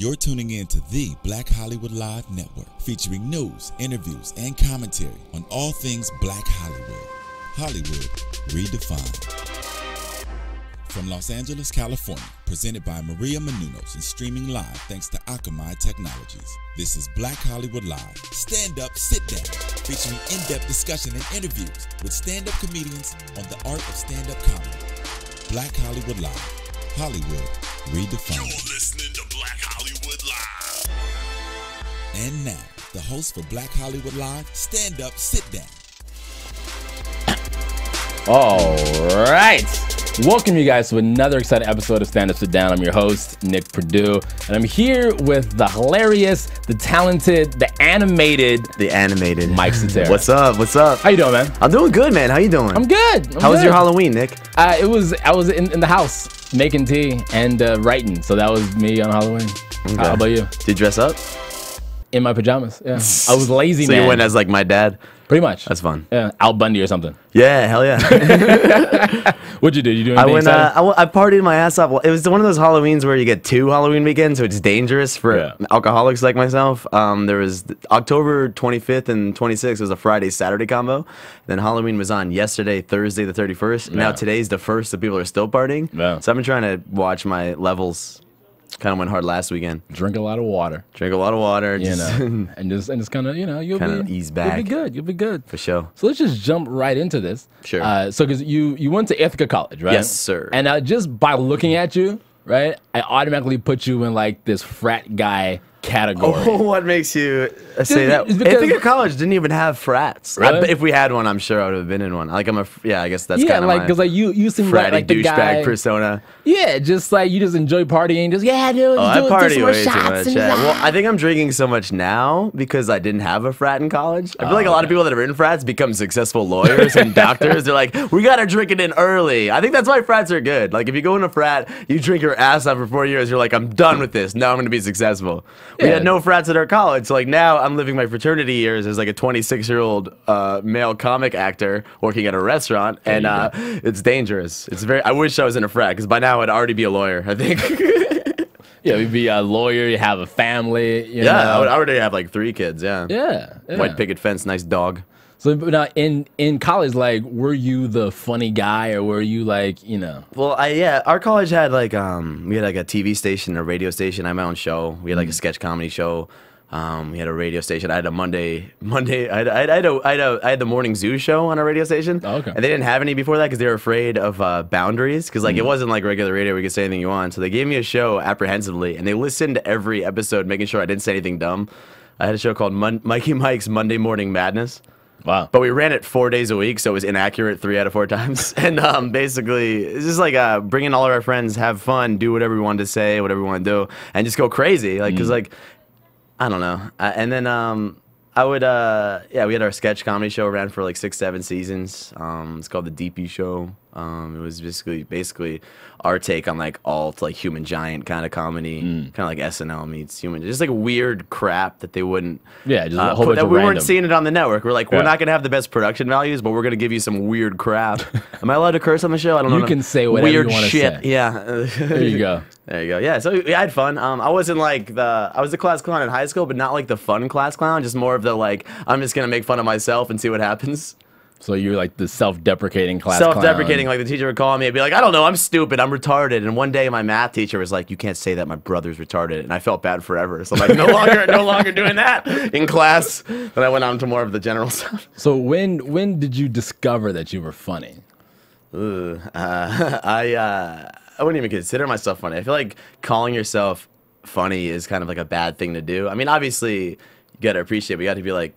You're tuning in to the Black Hollywood Live Network, featuring news, interviews, and commentary on all things Black Hollywood. Hollywood redefined. From Los Angeles, California, presented by Maria Menounos and streaming live thanks to Akamai Technologies. This is Black Hollywood Live. Stand Up, Sit Down, featuring in-depth discussion and interviews with stand-up comedians on the art of stand-up comedy. Black Hollywood Live. Hollywood redefined. You're listening to Black Hollywood Live. And now, the host for Black Hollywood Live, Stand Up, Sit Down. All right. Welcome you guys to another exciting episode of Stand Up, Sit Down. I'm your host, Nick Perdue, and I'm here with the hilarious, the talented, the animated Mike Citera. What's up? What's up? How you doing, man? I'm doing good, man. How you doing? I'm good. How was your Halloween, Nick? I was in the house making tea and writing, so that was me on Halloween. Okay. How about you? Did you dress up? In my pajamas, yeah. I was lazy, so man. You went as like my dad? Pretty much. That's fun. Yeah, Al Bundy or something. Yeah, hell yeah. What'd you do? You do anything I partied my ass off. Well, it was one of those Halloweens where you get 2 Halloween weekends, so it's dangerous for alcoholics like myself. There was October 25th and 26th was a Friday-Saturday combo. Then Halloween was on yesterday, Thursday the 31st. Now today's the 1st, so people are still partying. Yeah. So I've been trying to watch my levels. Kind of went hard last weekend. Drink a lot of water. Drink a lot of water. You know, and just kind of, you'll kind of ease back. You'll be good. You'll be good. For sure. So let's just jump right into this. Sure. So because you went to Ithaca College, right? Yes, sir. And just by looking at you, right, I automatically put you in like this frat guy category. Oh, what makes you say that? I think college didn't even have frats. Really? If we had one, I'm sure I would have been in one. Like I guess that's kind of like because like you seem like the guy persona. Yeah, just like you just enjoy partying. Just dude. I party way too shots much. Yeah. Well, I think I'm drinking so much now because I didn't have a frat in college. I feel like a lot of people that are in frats become successful lawyers and doctors. They're like, we gotta drink it in early. I think that's why frats are good. Like if you go in a frat, you drink your ass off for 4 years. You're like, I'm done with this. Now I'm gonna be successful. We had no frats at our college, so like now I'm living my fraternity years as like a 26-year-old male comic actor working at a restaurant, and it's dangerous. It's very. I wish I was in a frat because by now I'd already be a lawyer. I think. Yeah, you'd be a lawyer. You have a family. You know? I would already have like 3 kids. Yeah. Yeah. White picket fence, nice dog. So now in college, like, were you the funny guy or were you like, Well, our college had like we had like a TV station, a radio station. I had my own show. We had like a sketch comedy show. We had a radio station. I had a Monday. I had the morning zoo show on a radio station. Oh, okay. And they didn't have any before that because they were afraid of boundaries. Because like it wasn't like regular radio where you could say anything you want. So they gave me a show apprehensively, and they listened to every episode, making sure I didn't say anything dumb. I had a show called Mikey Mike's Monday Morning Madness. Wow. But we ran it 4 days a week, so it was inaccurate 3 out of 4 times. And basically, it's just like bringing all of our friends, have fun, do whatever we wanted to say, whatever we want to do, and just go crazy. Like, because, like, I don't know. And then I would, we had our sketch comedy show, ran for like 6, 7 seasons. It's called The DP Show. It was basically our take on like alt, like Human Giant kind of comedy, kind of like SNL meets Human, just like weird crap that they wouldn't. Yeah, just a whole bunch that of we random. weren't seeing it on the network. We're like, we're not gonna have the best production values, but we're gonna give you some weird crap. Am I allowed to curse on the show? I don't know. You can say whatever weird you want to shit. say. Yeah. There you go. There you go. Yeah. So I had fun. I wasn't like I was the class clown in high school, but not like the fun class clown. Just more of the like, I'm just gonna make fun of myself and see what happens. So you're like the self-deprecating class clown. Self-deprecating, like the teacher would call me and be like, I don't know, I'm stupid, I'm retarded. And one day my math teacher was like, you can't say that, my brother's retarded. And I felt bad forever. So I'm like, no longer doing that in class. Then I went on to more of the general stuff. So when did you discover that you were funny? I wouldn't even consider myself funny. I feel like calling yourself funny is kind of like a bad thing to do. I mean, obviously, you got to appreciate it, but you got to be like...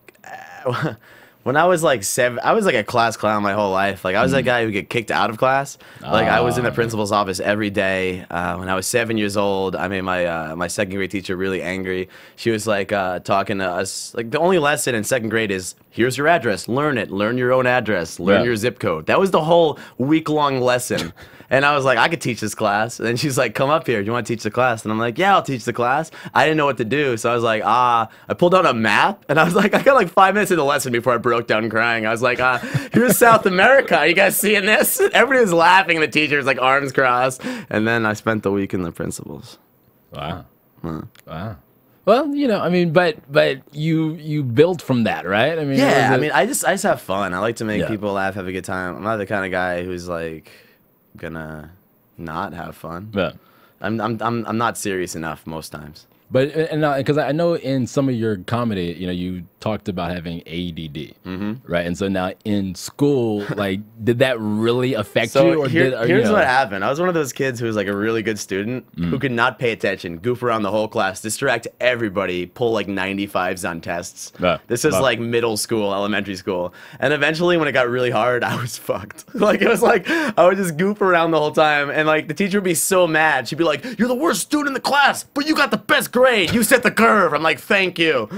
When I was like 7, I was like a class clown my whole life. Like I was that guy who would get kicked out of class. Like I was in the principal's office every day. When I was 7 years old, I made my second grade teacher really angry. She was like talking to us. Like the only lesson in 2nd grade is here's your address, learn it, learn your own address, learn your zip code. That was the whole week-long lesson. And I was like, I could teach this class. And then she's like, come up here. Do you want to teach the class? And I'm like, yeah, I'll teach the class. I didn't know what to do. So I was like, I pulled out a map. And I was like, I got like 5 minutes into the lesson before I broke down crying. I was like, here's South America. Are you guys seeing this? Everybody was laughing. The teacher was like arms crossed. And then I spent the week in the principal's. Wow. Wow. Well, you know, I mean, but you built from that, right? I mean, Yeah, I mean, I just have fun. I like to make Yeah. people laugh, have a good time. I'm not the kind of guy who's like gonna not have fun. yeah. I'm not serious enough most times. But and because I know in some of your comedy, you know, you talked about having ADD, right? And so now in school, like, did that really affect you? Or here's you know, what happened. I was one of those kids who was like a really good student who could not pay attention, goof around the whole class, distract everybody, pull like 95s on tests. Yeah. This is like middle school, elementary school. And eventually when it got really hard, I was fucked. Like it was like I would just goof around the whole time, and like the teacher would be so mad. She'd be like, "You're the worst student in the class, but you got the best grade. You set the curve." I'm like, "Thank you."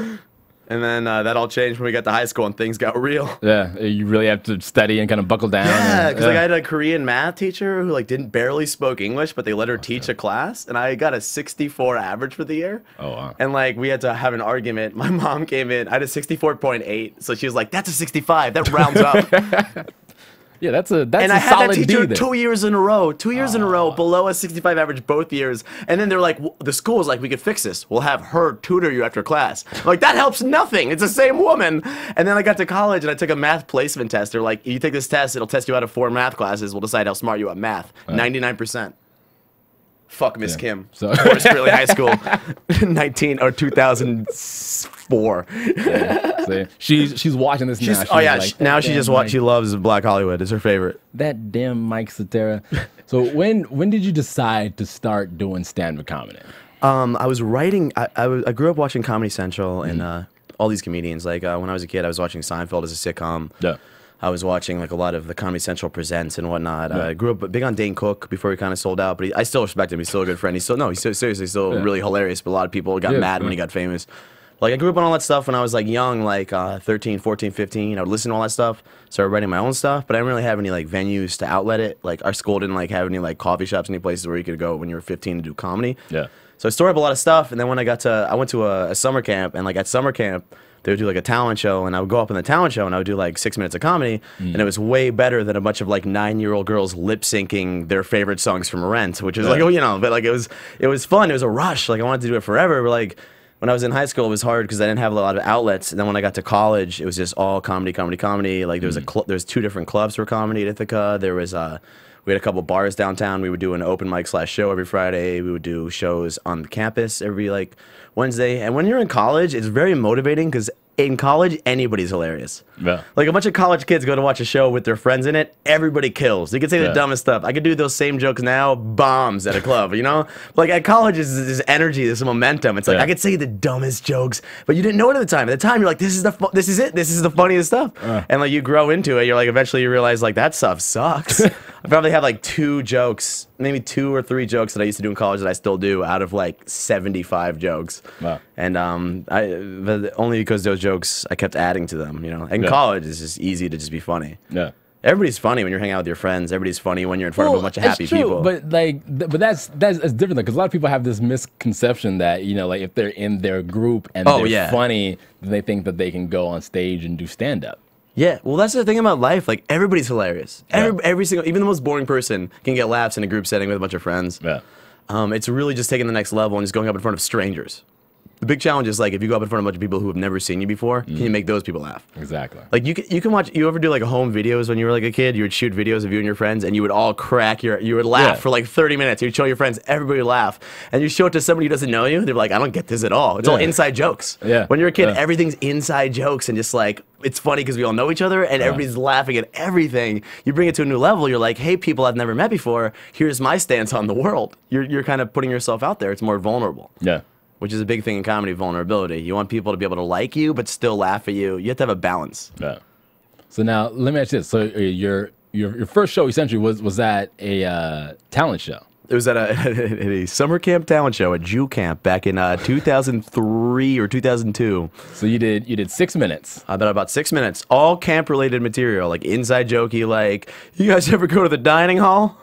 And then that all changed when we got to high school and things got real. Yeah, you really have to study and kind of buckle down. Yeah, because like I and, had a Korean math teacher who like barely spoke English, but they let her teach a class, and I got a 64 average for the year. Oh, wow. And like we had to have an argument. My mom came in. I had a 64.8, so she was like, "That's a 65. That rounds up." yeah, that's a And I had solid that teacher D there. 2 years in a row, 2 years in a row, below a 65 average both years. And then they're like, the school was like, "We could fix this. We'll have her tutor you after class." I'm like, that helps nothing. It's the same woman. And then I got to college and I took a math placement test. They're like, "You take this test, it'll test you out of 4 math classes. We'll decide how smart you are at math." 99%. Fuck Miss Kim. So- Forest Greeley High School, 2004. See, she's watching this now. Oh yeah, like, now she "Damn, just watched. Mike, She loves Black Hollywood. It's her favorite. that damn Mike Citera." So when did you decide to start doing stand-up comedy? I was writing. I grew up watching Comedy Central and all these comedians. Like when I was a kid, I was watching Seinfeld as a sitcom. Yeah. I was watching like a lot of the Comedy Central presents and whatnot. I grew up big on Dane Cook before he kind of sold out, but I still respect him. He's still a good friend. He's seriously still really hilarious. But a lot of people got mad when he got famous. Like I grew up on all that stuff when I was like young, like 13, 14, 15. I would listen to all that stuff. Started writing my own stuff, but I didn't really have any like venues to outlet it. Like our school didn't like have any like coffee shops, any places where you could go when you were 15 to do comedy. Yeah. So I stored up a lot of stuff, and then when I went to a summer camp, and like at summer camp, they would do like a talent show, and I would go up in the talent show, and I would do like 6 minutes of comedy, and it was way better than a bunch of like 9-year-old girls lip syncing their favorite songs from Rent, which is like, oh, you know, but like it was fun, it was a rush, like I wanted to do it forever, but like when I was in high school, it was hard because I didn't have a lot of outlets, and then when I got to college, it was just all comedy. Like there was there's 2 different clubs for comedy at Ithaca. There was we had a couple bars downtown. We would do an open mic / show every Friday. We would do shows on the campus every like Wednesday. And when you're in college, it's very motivating because in college, anybody's hilarious. Yeah. Like a bunch of college kids go to watch a show with their friends in it, everybody kills. You can say the dumbest stuff. I could do those same jokes now, bombs at a club, you know? Like at college, there's this energy, this momentum. It's like I could say the dumbest jokes, but you didn't know it at the time. At the time, you're like, this is it. This is the funniest stuff. And like you grow into it, you're like, eventually you realize like that stuff sucks. I probably have like 2 jokes, maybe 2 or 3 jokes that I used to do in college that I still do out of like 75 jokes. Wow. And but only because those jokes I kept adding to them, you know. In college, it's just easy to just be funny. Yeah. Everybody's funny when you're hanging out with your friends. Everybody's funny when you're in front of a bunch of happy it's true, people. But like, but that's different because a lot of people have this misconception that, you know, like if they're in their group and they're funny, then they think that they can go on stage and do stand up. Yeah, well, that's the thing about life. Like everybody's hilarious. Every single, even the most boring person can get laughs in a group setting with a bunch of friends. Yeah. It's really just taking the next level and just going up in front of strangers. The big challenge is like if you go up in front of a bunch of people who have never seen you before, can you make those people laugh? Exactly. Like you can watch. You ever do like a home videos when you were like a kid? You would shoot videos of you and your friends, and you would all crack you would laugh for like 30 minutes. You'd show your friends, everybody would laugh, and you show it to somebody who doesn't know you. They're like, I don't get this at all. It's all inside jokes. Yeah. When you're a kid, everything's inside jokes, and just like it's funny because we all know each other, and everybody's laughing at everything. You bring it to a new level. You're like, hey, people I've never met before. Here's my stance on the world. You're kind of putting yourself out there. It's more vulnerable. Yeah. Which is a big thing in comedy, vulnerability. You want people to be able to like you, but still laugh at you. You have to have a balance. Yeah. So now let me ask you this: so your first show essentially was at a talent show. It was at a summer camp talent show at Jew Camp back in 2003 or 2002. So you did 6 minutes. About 6 minutes, all camp related material, like inside jokey, like you guys ever go to the dining hall?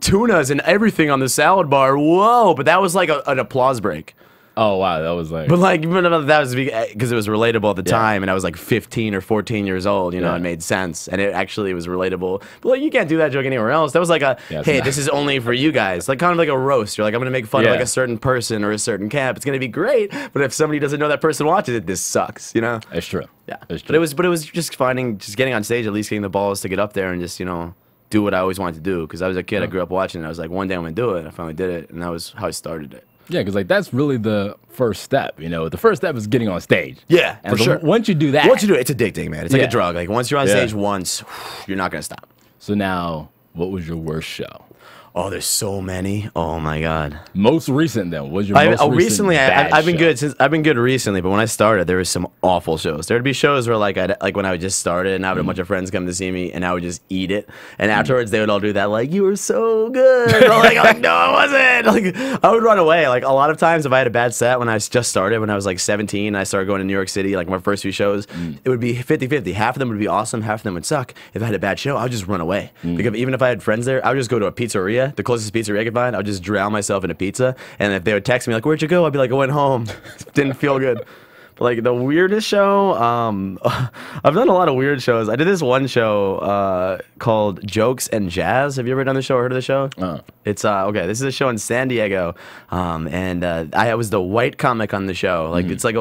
Tunas and everything on the salad bar. Whoa! But that was like an applause break. Oh wow, that was like. But like, that was because it was relatable at the time, and I was like 15 or 14 years old. You know, it made sense, and it actually was relatable. But like, you can't do that joke anywhere else. That was like hey, this is only for you guys. Like kind of like a roast. You're like, I'm gonna make fun of like a certain person or a certain camp. It's gonna be great, but if somebody doesn't know that person watches it, this sucks. You know? It's true. Yeah. It's true. But it was just getting on stage, at least getting the balls to get up there and just do what I always wanted to do. Because I was a kid, I grew up watching it. I was like, one day I'm gonna do it. I finally did it, and that was how I started it. Yeah, because like that's really the first step. The first step is getting on stage. Yeah, and for sure. Once you do that, it's addicting, man. It's like a drug. Like once you're on stage once, you're not gonna stop. So now, what was your worst show? Oh, there's so many. Oh my god. Most recent then? What's your most recent recently? I've been show? good I've been good recently, but when I started, there was some awful shows. There'd be shows where like when I just started, and I would have a bunch of friends come to see me, and I would just eat it, and afterwards they would all do that like, you were so good. I'm like, no, I wasn't. Like I would run away. Like a lot of times, if I had a bad set when I just started, when I was like 17, and I started going to New York City, like my first few shows, it would be 50-50. Half of them would be awesome, half of them would suck. If I had a bad show, I would just run away. Because even if I had friends there, I would just go to a pizzeria, the closest pizzeria I could find. I would just drown myself in a pizza, and if they would text me like, "Where'd you go?" I'd be like, "I went home." Didn't feel good. But like the weirdest show, I've done a lot of weird shows. I did this one show called Jokes and Jazz. Have you ever done the show or heard of the show? It's okay. This is a show in San Diego, and I was the white comic on the show. Like it's like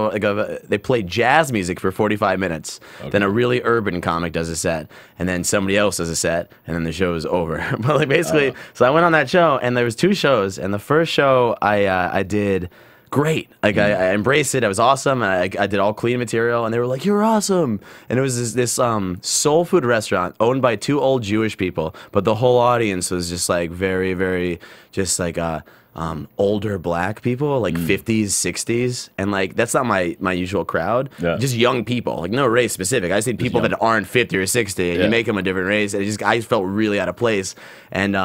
they play jazz music for 45 minutes. Then a really urban comic does a set, and then somebody else does a set, and then the show is over. But like basically, so I went on that show, and there was 2 shows, and the first show I did great. Like I embraced it. I was awesome. I did all clean material, and they were like, "You're awesome." And it was this soul food restaurant owned by 2 old Jewish people, but the whole audience was just like very, very just like older black people, like 50s, 60s, and like that's not my usual crowd. Just young people, like no race specific. I just need people that aren't 50 or 60, and you make them a different race. And I felt really out of place, and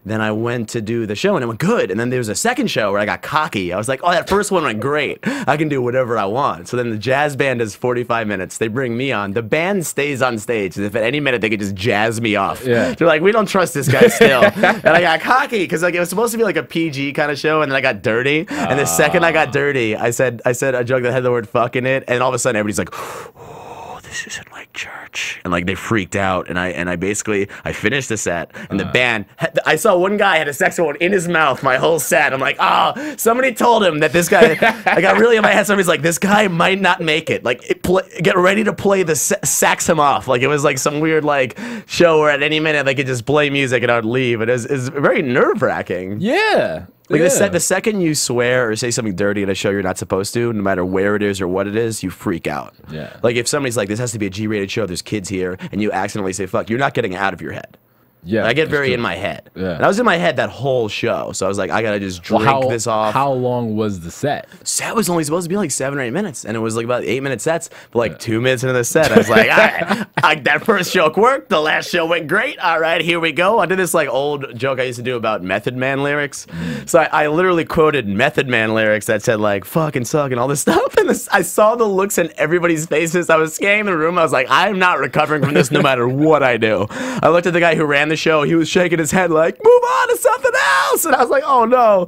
then I went to do the show, and it went good. And then there was a second show where I got cocky. I was like, oh, that first one went great. I can do whatever I want. So then the jazz band does 45 minutes. They bring me on. The band stays on stage as if at any minute they could just jazz me off. They're like, we don't trust this guy still. And I got cocky because like it was supposed to be like a PG kind of show, and then I got dirty. And the second I got dirty, I said a joke that had the word fuck in it, and all of a sudden everybody's like, oh, this isn't like church, and like they freaked out, and I basically finished the set, and the band I saw one guy had a saxophone in his mouth my whole set. I'm like, oh, somebody told him that this guy. I got really in my head. Somebody's like, this guy might not make it. Like, get ready to play the sax him off. Like it was like some weird like show where at any minute they could just play music and I would leave. It is very nerve wracking. Yeah. Like the second you swear or say something dirty in a show you're not supposed to, no matter where it is or what it is, you freak out. Yeah. Like if somebody's like, this has to be a G-rated show, there's kids here, and you accidentally say fuck, you're not getting it out of your head. Yeah. I get very in my head. Yeah. And I was in my head that whole show, so I was like, I gotta just drink this off. How long was the set? Set was only supposed to be like 7 or 8 minutes, and it was like about 8-minute sets. But like 2 minutes into the set, I was like, all right, that first joke worked. The last show went great. All right, here we go. I did this like old joke I used to do about Method Man lyrics. So I literally quoted Method Man lyrics that said like fuck and suck and all this stuff. And I saw the looks in everybody's faces. I was scanning the room. I was like, I'm not recovering from this no matter what I do. I looked at the guy who ran the show. He was shaking his head like, move on to something else. And I was like, oh no.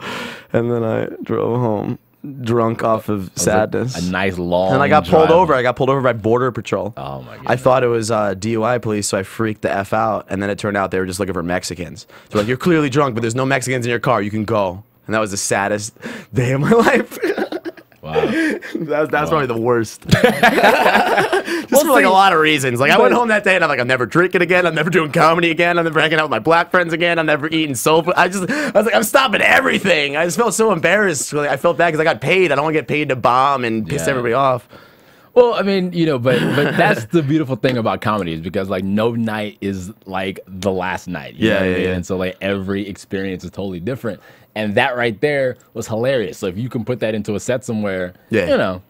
And then I drove home drunk off of sadness. A nice long And I got pulled drive. over. I got pulled over by Border Patrol. Oh my god. I thought it was DUI police, so I freaked the F out. And then it turned out they were just looking for Mexicans. They're like, you're clearly drunk, but there's no Mexicans in your car. You can go. And that was the saddest day of my life. Wow. That's probably the worst. Just for like a lot of reasons. Like I went home that day and I'm like, I'm never drinking again. I'm never doing comedy again. I'm never hanging out with my black friends again. I'm never eating soul food. I was like, I'm stopping everything. I just felt so embarrassed. Like, I felt bad because I got paid. I don't want to get paid to bomb and piss everybody off. Well, I mean, but that's the beautiful thing about comedy is because like no night is like the last night. You know what I mean? And so like every experience is totally different. And that right there was hilarious. So if you can put that into a set somewhere, you know,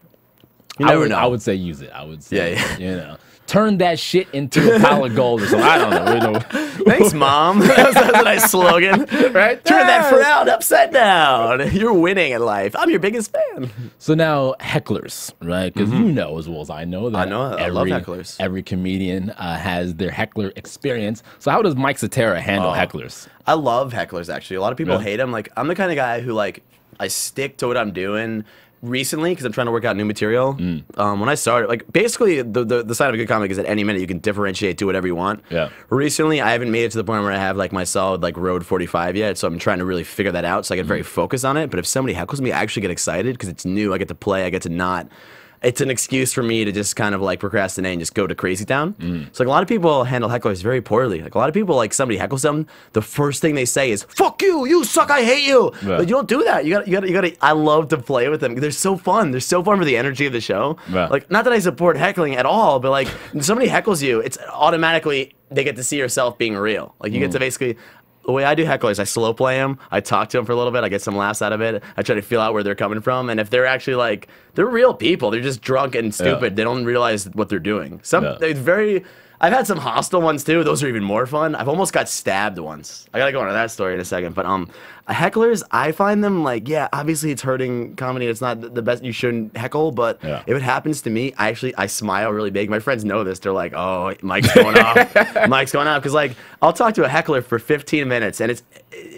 I would say use it. I would say, you know, turn that shit into a pile of gold or something. I don't know. Thanks, Mom. That's a nice slogan. Right? Turn that frown upside down. You're winning in life. I'm your biggest fan. So now hecklers, right? Because you know as well as I know that I love hecklers. Every comedian has their heckler experience. So how does Mike Citera handle hecklers? I love hecklers, actually. A lot of people hate them. Like, I'm the kind of guy who, like, I stick to what I'm doing recently because I'm trying to work out new material. When I started, like basically the sign of a good comic is at any minute you can differentiate, do whatever you want. Yeah. Recently, I haven't made it to the point where I have like my solid like road 45 yet, so I'm trying to really figure that out. So I get very focused on it. But if somebody heckles me, I actually get excited because it's new. I get to play. I get to not. It's an excuse for me to just kind of like procrastinate and just go to crazy town. So like a lot of people handle hecklers very poorly. Like a lot of people, like somebody heckles them, the first thing they say is "fuck you, you suck, I hate you." Yeah. But you don't do that. You got. I love to play with them. They're so fun. They're so fun for the energy of the show. Yeah. Like not that I support heckling at all, but like when somebody heckles you, it's automatically they get to see yourself being real. Like you get to basically. The way I do hecklers, I slow play them. I talk to them for a little bit. I get some laughs out of it. I try to feel out where they're coming from. And if they're actually like, they're real people. They're just drunk and stupid. Yeah. They don't realize what they're doing. I've had some hostile ones too. Those are even more fun. I've almost got stabbed once. I gotta go into that story in a second. But hecklers, I find them like, yeah, obviously it's hurting comedy. It's not the best. You shouldn't heckle. But if it happens to me, I smile really big. My friends know this. They're like, oh, Mike's going off. Mike's going off. Because like, I'll talk to a heckler for 15 minutes and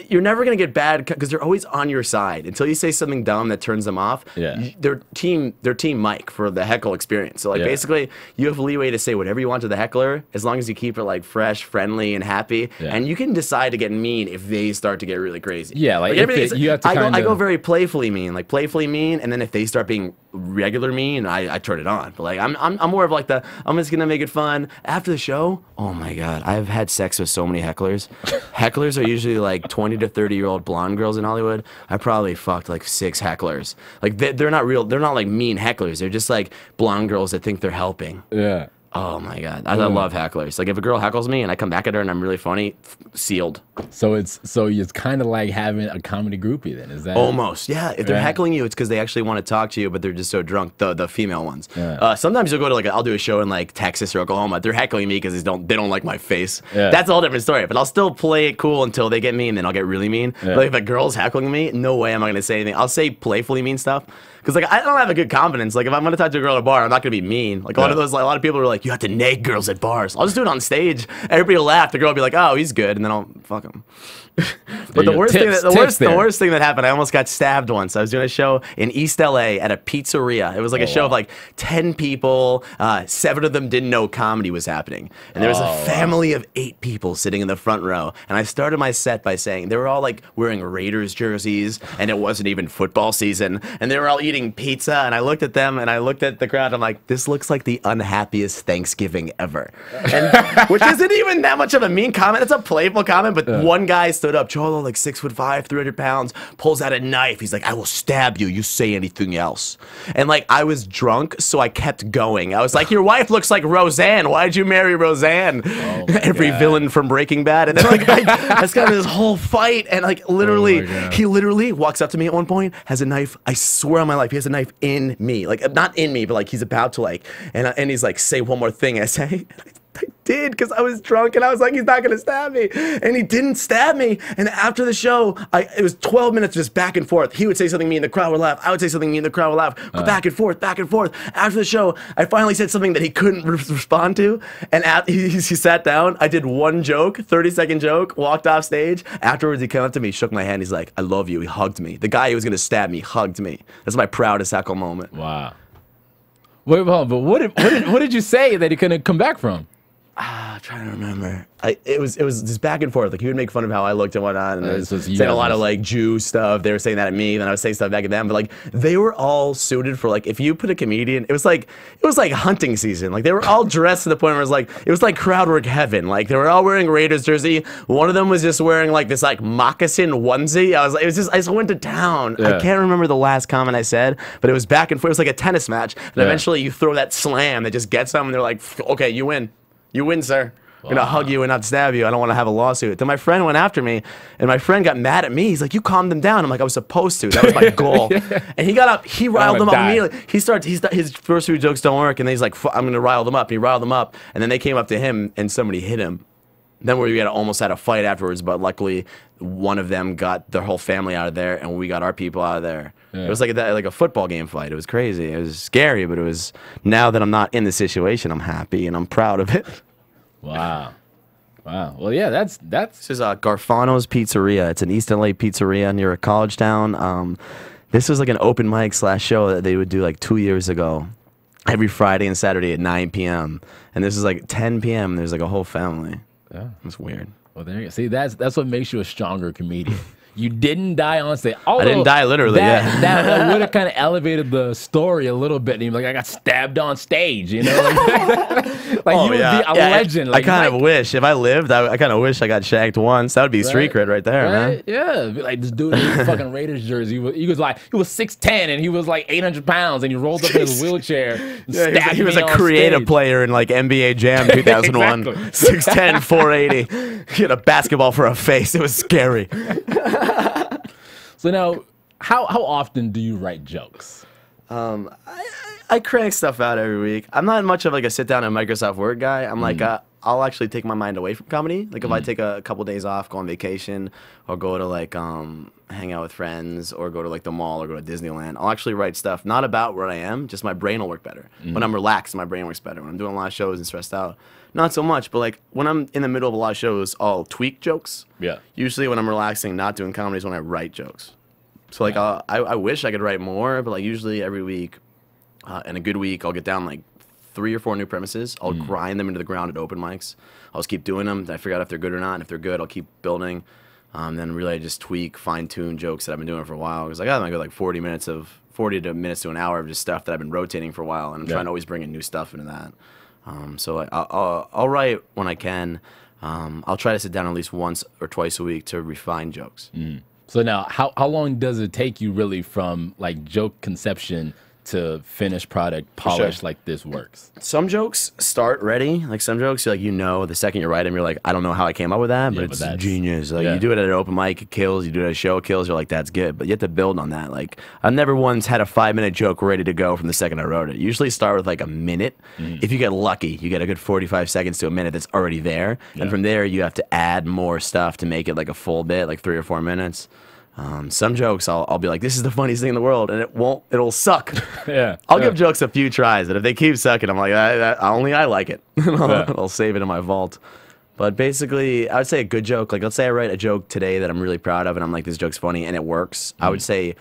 you're never gonna get bad because they're always on your side until you say something dumb that turns them off. Yeah. They're team Mike for the heckle experience. So like basically, you have leeway to say whatever you want to the heckler as long as you keep it like fresh, friendly, and happy. Yeah. And you can decide to get mean if they start to get really crazy. Yeah, like you have to I go very playfully mean, and then if they start being regular mean, I turn it on. But like I'm more of like I'm just gonna make it fun after the show. Oh my god, I've had sex with so many hecklers. Hecklers are usually like 20 to 30-year-old blonde girls in Hollywood. I probably fucked like 6 hecklers. Like they're not real. They're not like mean hecklers. They're just like blonde girls that think they're helping. Yeah. Oh my god, I love hecklers. Like if a girl heckles me and I come back at her and I'm really funny, sealed. So it's kind of like having a comedy groupie then, is that? Almost, yeah. If they're heckling you, it's because they actually want to talk to you, but they're just so drunk. The female ones. Yeah. Sometimes you'll go to like I'll do a show in like Texas or Oklahoma. They're heckling me because they don't like my face. Yeah. That's a whole different story. But I'll still play it cool until they get mean, then I'll get really mean. Yeah. But if a girl's heckling me, no way am I gonna say anything. I'll say playfully mean stuff. Because like I don't have a good confidence. Like if I'm gonna talk to a girl at a bar, I'm not gonna be mean. Like a lot of people are like, you have to nag girls at bars. I'll just do it on stage. Everybody will laugh. The girl will be like, oh, he's good, and then I'll fuck him. But the worst thing that happened, I almost got stabbed once. I was doing a show in East LA at a pizzeria. It was like a show of like 10 people. 7 of them didn't know comedy was happening, and there was a family of 8 people sitting in the front row. And I started my set by saying they were all like wearing Raiders jerseys, and it wasn't even football season, and they were all eating pizza. And I looked at them, and I looked at the crowd. I'm like, this looks like the unhappiest Thanksgiving ever, and which isn't even that much of a mean comment. It's a playful comment, but one guy stood up, Cholo, like 6'5", 300 pounds, pulls out a knife. He's like, I will stab you. You say anything else. And like, I was drunk, so I kept going. I was like, your wife looks like Roseanne. Why'd you marry Roseanne? Every villain from Breaking Bad. And then like, I just got this whole fight, and like literally, he literally walks up to me at one point, has a knife. I swear on my life, he has a knife in me. Like, not in me, but like he's about to like, and he's like, say one more thing. I say, I did, because I was drunk and I was like, he's not gonna stab me, and he didn't stab me. And after the show, it was 12 minutes just back and forth. He would say something mean, the crowd would laugh. I would say something mean, the crowd would laugh. Go back and forth, back and forth. After the show, I finally said something that he couldn't respond to, and he sat down. I did one joke, 30-second joke, walked off stage. Afterwards, he came up to me, shook my hand. He's like, I love you. He hugged me. The guy who was gonna stab me hugged me. That's my proudest heckle moment. Wow. Wait, hold on, but what did you say that he couldn't come back from? I'm trying to remember. It was just back and forth. Like he would make fun of how I looked and whatnot, and I was saying a lot of like Jew stuff. They were saying that at me, then I was saying stuff back at them. But like they were all suited for like if you put a comedian, it was like hunting season. Like they were all dressed to the point where it was like crowd work heaven. Like they were all wearing Raiders jersey. One of them was just wearing like this like moccasin onesie. I just went to town. I can't remember the last comment I said, but it was back and forth. It was like a tennis match, and eventually you throw that slam that just gets them, and they're like, okay, you win. You win, sir. I'm gonna hug you and not stab you. I don't want to have a lawsuit. Then my friend went after me, and my friend got mad at me. He's like, you calmed them down. I'm like, I was supposed to. That was my goal. And he got up. He riled them up immediately. His first few jokes don't work, and then he's like, I'm gonna rile them up. And he riled them up, and then they came up to him, and somebody hit him. Then we almost had a fight afterwards, but luckily one of them got their whole family out of there, and we got our people out of there. Yeah. It was like a football game fight. It was crazy. It was scary, but it was. Now that I'm not in the situation, I'm happy and I'm proud of it. Wow. Wow. Well, yeah, that's. This is Garfano's Pizzeria. It's an East LA pizzeria near a college town. This was like an open mic / show that they would do like 2 years ago, every Friday and Saturday at 9 p.m. And this is like 10 p.m. There's like a whole family. Yeah, it's weird. Well, there you go. See, that's what makes you a stronger comedian. You didn't die on stage. I didn't die literally. That would have kind of elevated the story a little bit. And you're like, I got stabbed on stage, you know? Like you would be a legend. Like, I kind of wish, if I lived, I kind of wish I got shanked once. That would be street cred right there, man. Yeah. Be like this dude in his fucking Raiders jersey. He was 6'10" and he was like 800 pounds and he rolled up in his wheelchair. And he was a creative player in like NBA Jam 2001. 6'10", 480. He had a basketball for a face. It was scary. So now, how often do you write jokes? I crank stuff out every week. I'm not much of like a sit down and Microsoft Word guy. I'm like I'll actually take my mind away from comedy. Like if I take a couple days off, go on vacation, or go to like hang out with friends, or go to like the mall, or go to Disneyland, I'll actually write stuff not about where I am. Just my brain will work better. When I'm relaxed, my brain works better. When I'm doing a lot of shows and stressed out, not so much. But like when I'm in the middle of a lot of shows, I'll tweak jokes. Yeah. Usually when I'm relaxing, not doing comedy, is when I write jokes. So like I wish I could write more, but like usually every week, in a good week, I'll get down like 3 or 4 new premises. I'll grind them into the ground at open mics. I'll just keep doing them. Then I figure out if they're good or not. And if they're good, I'll keep building. Then really I just tweak, fine-tune jokes that I've been doing for a while. Because I got like 40 minutes to an hour of just stuff that I've been rotating for a while. And I'm trying to always bring in new stuff into that. So like, I'll write when I can. I'll try to sit down at least once or twice a week to refine jokes. So now, how long does it take you really from like joke conception to finished product, polished, like this works? Some jokes start ready. Like some jokes, you're like, the second you write them, you're like, I don't know how I came up with that, but it's genius. Like you do it at an open mic, it kills. You do it at a show, it kills. You're like, that's good. But you have to build on that. Like I've never once had a 5-minute joke ready to go from the second I wrote it. You usually start with like a minute. If you get lucky, you get a good 45 seconds to a minute that's already there. And from there, you have to add more stuff to make it like a full bit, like 3 or 4 minutes. Some jokes I'll be like, this is the funniest thing in the world, and it'll suck. I'll give jokes a few tries, and if they keep sucking, I'm like, only I like it. I'll save it in my vault. But basically, I would say a good joke, like let's say I write a joke today that I'm really proud of, and I'm like, this joke's funny, and it works. I would say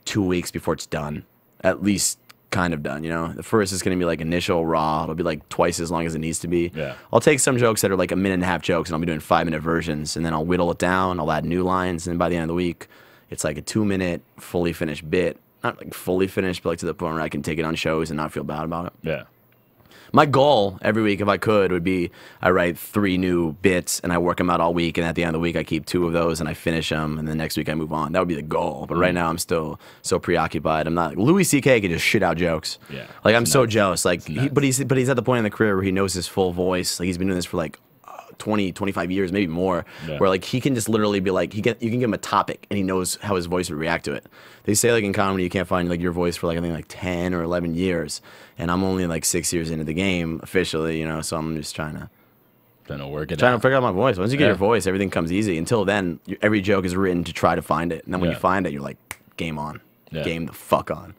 2 weeks before it's done, at least kind of done, you know? The first is going to be like initial raw. It'll be like twice as long as it needs to be. I'll take some jokes that are like a 1.5-minute jokes, and I'll be doing 5-minute versions, and then I'll whittle it down. I'll add new lines, and by the end of the week, it's like a 2-minute, fully finished bit. Not like fully finished, but like to the point where I can take it on shows and not feel bad about it. My goal every week, if I could, would be I write 3 new bits and I work them out all week, and at the end of the week, I keep 2 of those and I finish them, and the next week I move on. That would be the goal. But right now, I'm still so preoccupied. I'm not. Louis C.K. can just shit out jokes. Like I'm so jealous. Like, but he's at the point in the career where he knows his full voice. Like he's been doing this for like 20, 25 years, maybe more, where like he can just literally be like, you can give him a topic and he knows how his voice would react to it. They say like in comedy you can't find like your voice for like I think like 10 or 11 years, and I'm only like 6 years into the game officially, you know, so I'm just trying to work it out. Trying to figure out my voice. Once you get your voice, everything comes easy. Until then, every joke is written to try to find it, and then when you find it, you're like, game on. Game the fuck on.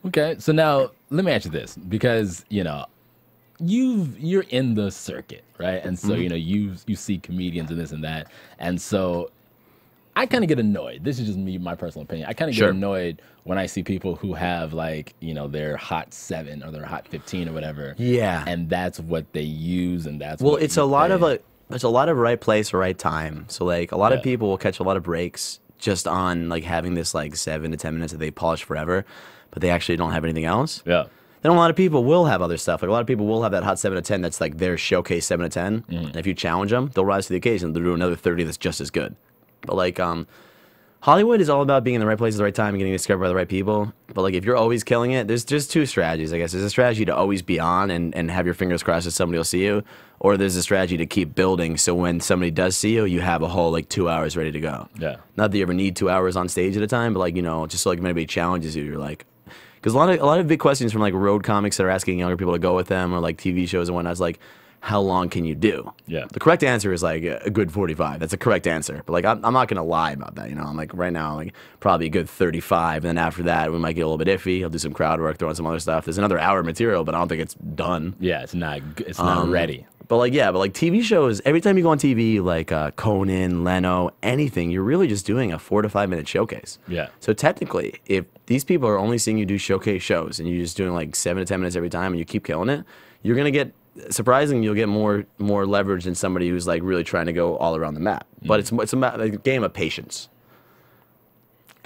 Okay, so now let me ask you this, because you know you're in the circuit, right? And so you know you see comedians and this and that, and so I kind of get annoyed. This is just me, my personal opinion. I kind of get annoyed when I see people who have like, you know, their hot 7 or their hot 15 or whatever. And that's what they use, and that's it's a lot of right place or right time. So like a lot of people will catch a lot of breaks just on like having this like 7 to 10 minutes that they polish forever, but they actually don't have anything else. Then a lot of people will have other stuff. Like a lot of people will have that hot 7 to 10 that's like their showcase 7 to 10. And if you challenge them, they'll rise to the occasion. They'll do another 30 that's just as good. But like Hollywood is all about being in the right place at the right time and getting discovered by the right people. But like if you're always killing it, there's just 2 strategies, I guess. There's a strategy to always be on and have your fingers crossed that somebody will see you. Or there's a strategy to keep building, so when somebody does see you, you have a whole like 2 hours ready to go. Not that you ever need 2 hours on stage at a time, but like, you know, just so like if anybody challenges you, you're like, because a lot of big questions from like road comics that are asking younger people to go with them, or like TV shows and whatnot, is like, how long can you do? The correct answer is like a good 45. That's a correct answer. But like I'm not gonna lie about that. You know, I'm like right now like probably a good 35, and then after that we might get a little bit iffy. I'll do some crowd work, throw in some other stuff. There's another hour of material, but I don't think it's done. It's not ready. But like, yeah, but like TV shows, every time you go on TV, like Conan, Leno, anything, you're really just doing a 4 to 5 minute showcase. Yeah. So technically, if these people are only seeing you do showcase shows and you're just doing like 7 to 10 minutes every time and you keep killing it, you're gonna get surprisingly, you'll get more leverage than somebody who's like really trying to go all around the map. But it's a game of patience.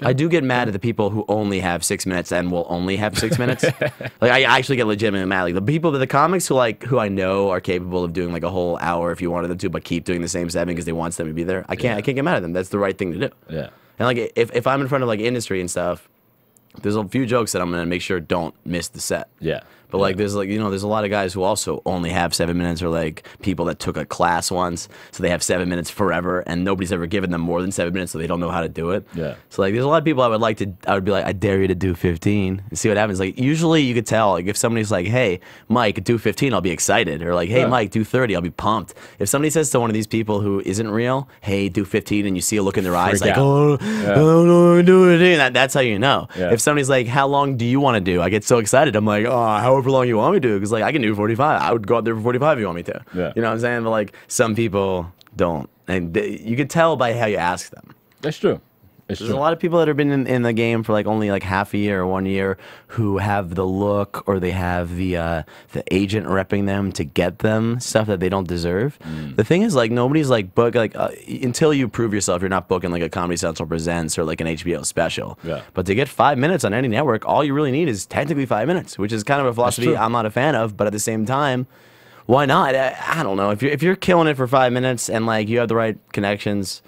I do get mad at the people who only have 6 minutes and will only have 6 minutes. Like I actually get legitimately mad. Like the comics who I know are capable of doing like a whole hour if you wanted them to, but keep doing the same 7 because they want them to be there. I can't get mad at them. That's the right thing to do. Yeah. And like if I'm in front of like industry and stuff, there's a few jokes that I'm gonna make sure don't miss the set. Yeah. But like there's like there's a lot of guys who also only have 7 minutes, or like people that took a class once, so they have 7 minutes forever, and nobody's ever given them more than 7 minutes, so they don't know how to do it. Yeah. So like there's a lot of people I would be like, I dare you to do 15 and see what happens. Like usually you could tell, like if somebody's like, hey Mike, do 15, I'll be excited, or like, hey Mike, do 30, I'll be pumped. If somebody says to one of these people who isn't real, hey, do 15, and you see a look in their eyes like, oh, I don't know what to do, that's how you know. Yeah. If somebody's like, how long do you want to do? I get so excited. I'm like, oh, however long you want me to. Because like I can do 45. I would go out there for 45 if you want me to. Yeah. You know what I'm saying? But like some people don't, and you can tell by how you ask them. That's true. There's a lot of people that have been in the game for like only like half a year or 1 year who have the look, or they have the agent repping them to get them stuff that they don't deserve. The thing is, like, nobody's like book like until you prove yourself, you're not booking like a Comedy Central Presents or like an HBO special. Yeah. But to get 5 minutes on any network, all you really need is technically 5 minutes, which is kind of a philosophy I'm not a fan of. But at the same time, why not? I don't know, if you're killing it for 5 minutes and like you have the right connections.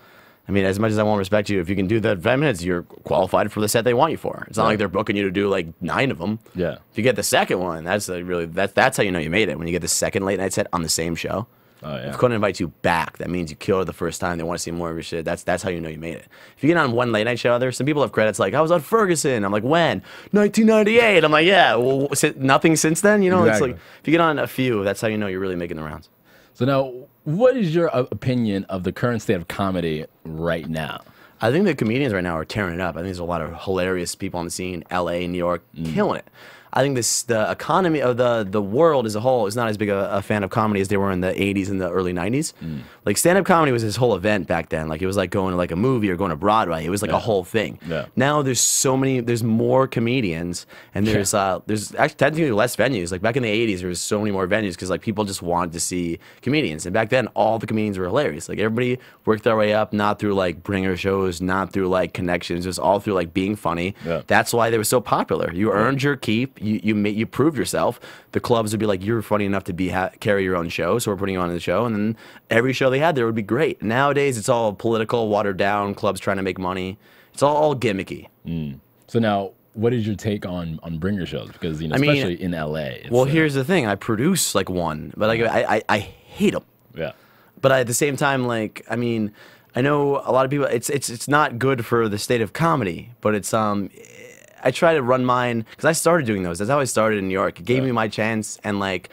I mean, as much as I won't respect you, if you can do that 5 minutes, you're qualified for the set they want you for. It's not like they're booking you to do like 9 of them. Yeah. If you get the second one, that's how you know you made it. When you get the second late night set on the same show. Oh, yeah. If Conan invites you back, that means you killed it the first time. They want to see more of your shit. That's how you know you made it. If you get on one late night show, some people have credits like, I was on Ferguson. I'm like, when? 1998. I'm like, yeah. Well, nothing since then. You know, Exactly. It's like if you get on a few, that's how you know you're really making the rounds. So now, what is your opinion of the current state of comedy right now? I think the comedians right now are tearing it up. I think there's a lot of hilarious people on the scene, LA, New York, killing it. I think the economy of the world as a whole is not as big a fan of comedy as they were in the 80s and the early 90s. Like stand-up comedy was this whole event back then. Like it was like going to like a movie or going to Broadway. It was like a whole thing. Yeah. Now there's more comedians, and there's actually technically less venues. Like back in the 80s, there was so many more venues because like people just wanted to see comedians. And back then, all the comedians were hilarious. Like everybody worked their way up, not through like bringer shows, not through like connections, just all through like being funny. Yeah. That's why they were so popular. You earned your keep. You proved yourself. The clubs would be like, you're funny enough to carry your own show, so we're putting you on the show. And then every show they had there would be great. Nowadays, it's all political, watered down, clubs trying to make money. It's all gimmicky. So now, what is your take on bringer shows? Because especially in LA. Well, here's the thing. I produce like one, but like I hate them. Yeah. But at the same time, like I know a lot of people. It's not good for the state of comedy, but it's I try to run mine because I started doing those. That's how I started in New York. It gave me my chance, and like,